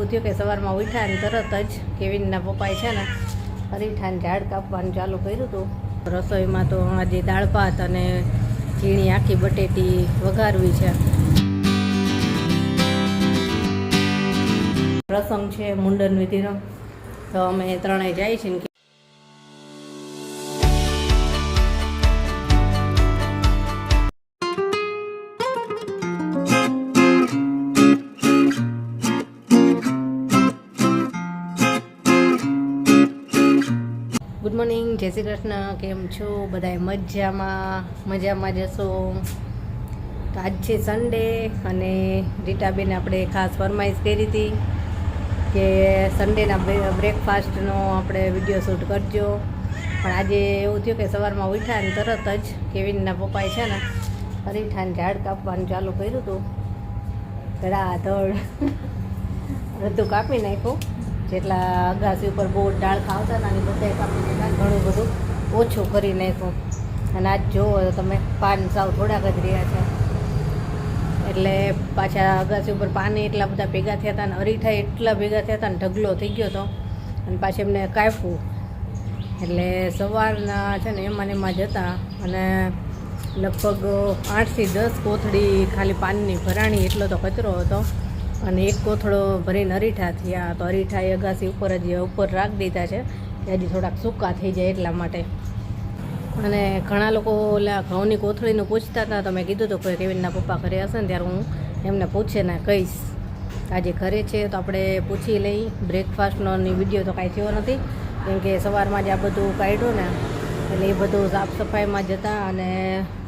એવું થયું કે સવારમાં ઉઠ્યા ને તરત જ કેવિનના પપ્પાએ છે ને અરીઠાને ઝાડ કાપવાનું ચાલુ કર્યું હતું. રસોઈમાં તો આજે દાળ ભાત અને ઝીણી આખી બટેટી વઘારવી છે. પ્રસંગ છે મુંડન વિધિનો, તો અમે ત્રણેય જાય છીએ. ગુડ મોર્નિંગ, જય શ્રી કૃષ્ણ. કેમ છો બધાય? મજામાં જશો. તો આજ છે સન્ડે અને રીટાબેન આપણે ખાસ ફરમાઈશ કરી હતી કે સન્ડેના બ્રેકફાસ્ટનો આપણે વિડીયો શૂટ કરજો. પણ આજે એવું થયું કે સવારમાં ઉઠ્યા ને તરત જ કેવિનના પપ્પાએ છે ને અરીઠાને ઝાડ કાપવાનું ચાલુ કર્યું હતું. ધડાધડ બધું કાપી નાખ્યું. જેટલા અગાસી ઉપર બહુ ડાળખા આવતા હતા ને બધા કાપી નાખ્યા, ઘણું બધું ઓછું કરી નાખ્યું. અને આજ જોવો તમે પાન સાવ થોડાક જ રહ્યા છે. એટલે પાછા અગાસી ઉપર પાણી એટલા બધા ભેગા થયા હતા ને અરીઠા એટલા ભેગા થયા હતા ને ઢગલો થઈ ગયો હતો. અને પાછી એમને કાપ્યું એટલે સવારના છે ને એમાં જતા અને લગભગ 8 થી 10 કોથળી ખાલી પાનની ભરાણી, એટલો તો કચરો હતો. અને એક કોથળો ભરીને અરીઠા થયા. તો અરીઠા એ અગાસી ઉપર જ ઉપર રાખી દીધા છે કે હજી થોડાક સૂકા થઈ જાય એટલા માટે. અને ઘણા લોકો ઓલા ઘઉંની કોથળીનું પૂછતા હતા, તો મેં કીધું હતું કે કેવિનના પપ્પા ઘરે હશે ને ત્યારે હું એમને પૂછીને કહીશ. આજે ઘરે છે તો આપણે પૂછી લઈ. બ્રેકફાસ્ટનો વિડીયો તો કાંઈ થયો નથી કેમ કે સવારમાં જ આ બધું કાઢ્યું ને એટલે એ બધું સાફ સફાઈમાં જતા અને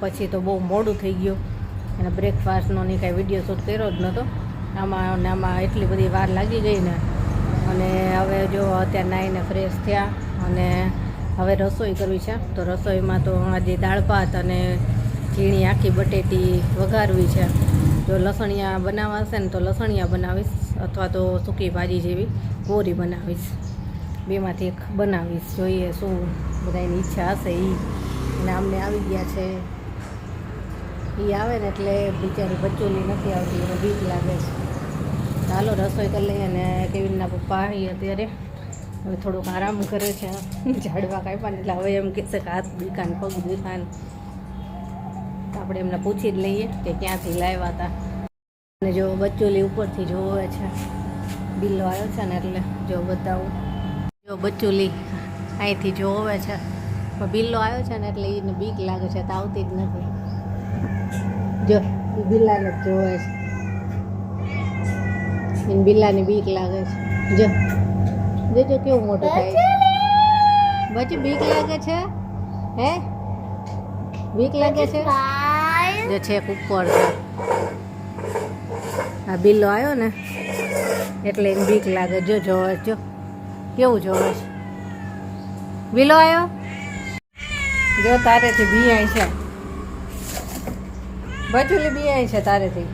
પછી તો બહુ મોડું થઈ ગયું અને બ્રેકફાસ્ટનો ની કાંઈ વિડીયો શૂટ કર્યો જ નહોતો. આમાં એટલી બધી વાર લાગી ગઈ ને. અને હવે જો અત્યારે નાહીને ફ્રેશ થયા અને હવે રસોઈ કરવી છે. તો રસોઈમાં તો આજે દાળ ભાત અને ઝીણી આખી બટેટી વઘારવી છે. જો લસણિયા બનાવવા હશે ને તો લસણિયા બનાવીશ, અથવા તો સૂકી ભાજી જેવી કોરી બનાવીશ. બેમાંથી એક બનાવીશ. જોઈએ શું બધાની ઈચ્છા હશે એ. અને અમને આવી ગયા છે એ આવે ને એટલે બિચારી બચોલી નથી આવતી, એને બીક લાગે છે. ચાલો રસોઈ કરી લઈએ. અને કેવિનના પપ્પા એ અત્યારે હવે થોડુંક આરામ કરે છે. ઝાડવા કાપ્યા ને એટલે હવે એમ કહેશે કે હાથ દુખાય પગ દુખાય. તો આપણે એમને પૂછી જ લઈએ કે ક્યાંથી લાવ્યા હતા. અને જો બચોલી ઉપરથી જોવે છે, બિલ્લો આવ્યો છે ને એટલે જો બતાવું. જો બચોલી અહીંથી જોવે છે પણ બિલ્લો આવ્યો છે ને એટલે એને બીક લાગે છે તો આવતી જ નથી. જો એ બિલ્લાને જ જોવે છે, એને બિલ્લાની બીક લાગે છે. જો કેવું મોટું થાય છે. બચ્ચું બીક લાગે છે? હે બીક લાગે છે? જો છેક ઉપર છે. આ બિલ્લો આવ્યો ને એટલે એને બીક લાગે. જો જોવે, જો કેવું જોવે છે. બિલ્લો આવ્યો, જો તારેથી બિયાય છે. બચુલી બિયાય છે તારેથી.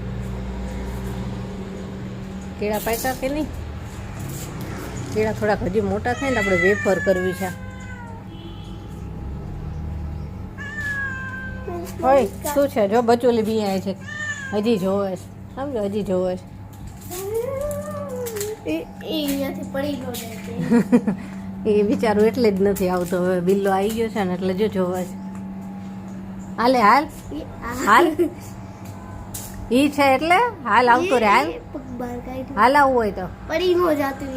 કેળા પાક્યા કે નહીં? કેળા થોડાક હજી મોટા થાય ને આપણે વેફર કરવી છે. હોય શું છે? જો બચુલી બિયાય છે, હજી જોવે છે. સમજો હજી જોવે છે. એ બિચારું એટલે જ નથી આવતો. હવે બિલ્લો આવી ગયો છે ને એટલે જો જોવે છે. હાલે હાલ હાલ ઈ છે એટલે હાલ આવતો રે. હાલ આવવું હોય તો પડી ન જાતું.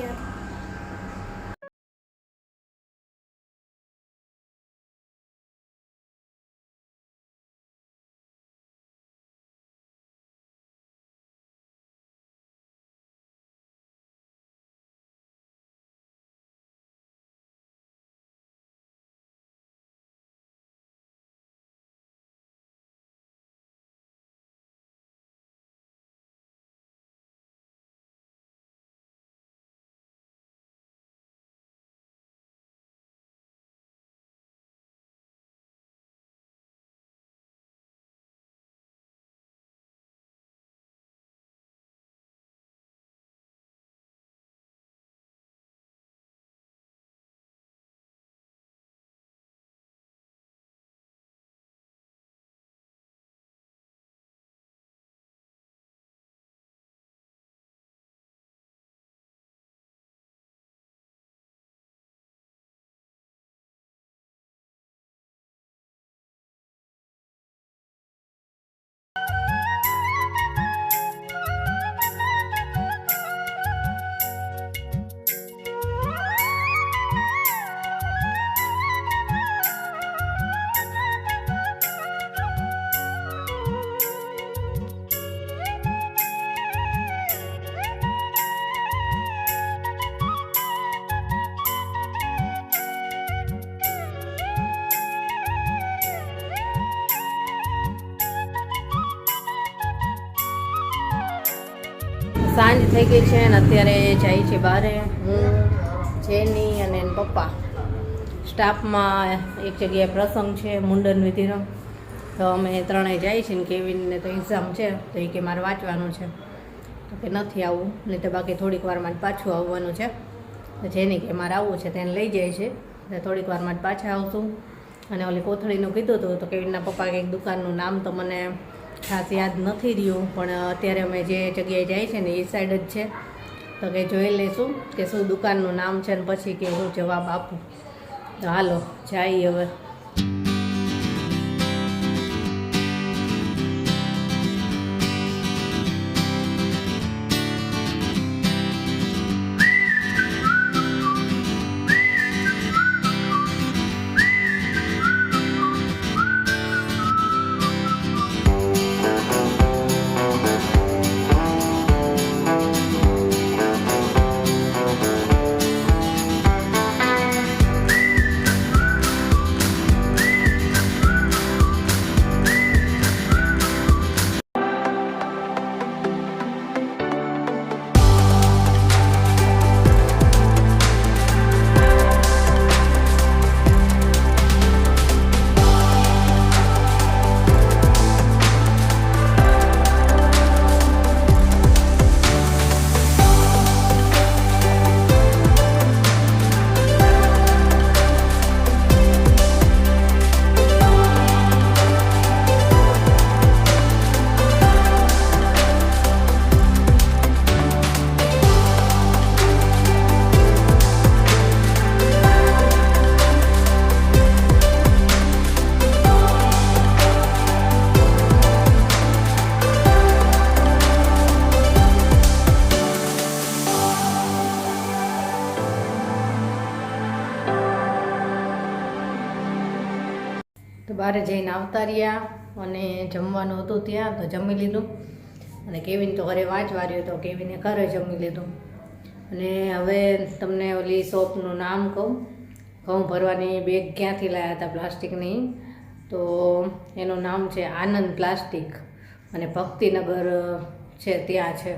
સાંજ થઈ ગઈ છે અને અત્યારે જાય છે બારે હું, જેની અને એના પપ્પા. સ્ટાફમાં એક જગ્યાએ પ્રસંગ છે મુંડન વિધિનો, તો અમે ત્રણેય જાય છે ને કેવીનને તો એક્ઝામ છે તો એ કે મારે વાંચવાનું છે તો કે નથી આવવું, નહીં તો બાકી થોડીક વારમાં પાછું આવવાનું છે. જેની કે મારે આવવું છે તેને લઈ જાય છે એટલે થોડીક વારમાં જ પાછા આવશું. અને ઓલી કોથળીનું કીધું હતું તો કેવીનના પપ્પા કંઈક દુકાનનું નામ તો મને ખાસ યાદ નથી રહ્યું, પણ અત્યારે અમે જે જગ્યાએ જાય છે ને એ સાઈડ જ છે તો કે જોઈ લઈશું કે શું દુકાનનું નામ છે ને પછી કે હું જવાબ આપું. તો હાલો જઈએ હવે. તો બહાર જઈને આવતા રહ્યા અને જમવાનું હતું ત્યાં તો જમી લીધું. અને કેવિન તો ઘરે વાંચવા રહ્યો તો કેવિને ઘરે જમી લીધું. અને હવે તમને ઓલી શોપનું નામ કહું. ઘઉં ભરવાની બેગ ક્યાંથી લાવ્યા હતા પ્લાસ્ટિકની, તો એનું નામ છે આનંદ પ્લાસ્ટિક અને ભક્તિનગર છે ત્યાં છે.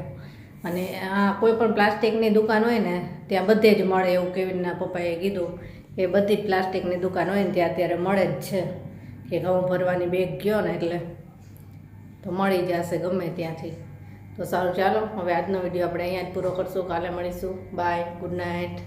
અને આ કોઈ પણ પ્લાસ્ટિકની દુકાન હોય ને ત્યાં બધે જ મળે એવું કેવિનના પપ્પાએ કીધું કે બધી જ પ્લાસ્ટિકની દુકાન હોય ને ત્યાં અત્યારે મળે જ છે. કે ઘઉં ભરવાની બેગ ગયો ને એટલે તો મળી જશે ગમે ત્યાંથી. તો સારું ચાલો હવે આજનો વિડીયો આપણે અહીંયા જ પૂરો કરશું. કાલે મળીશું. Bye, good night.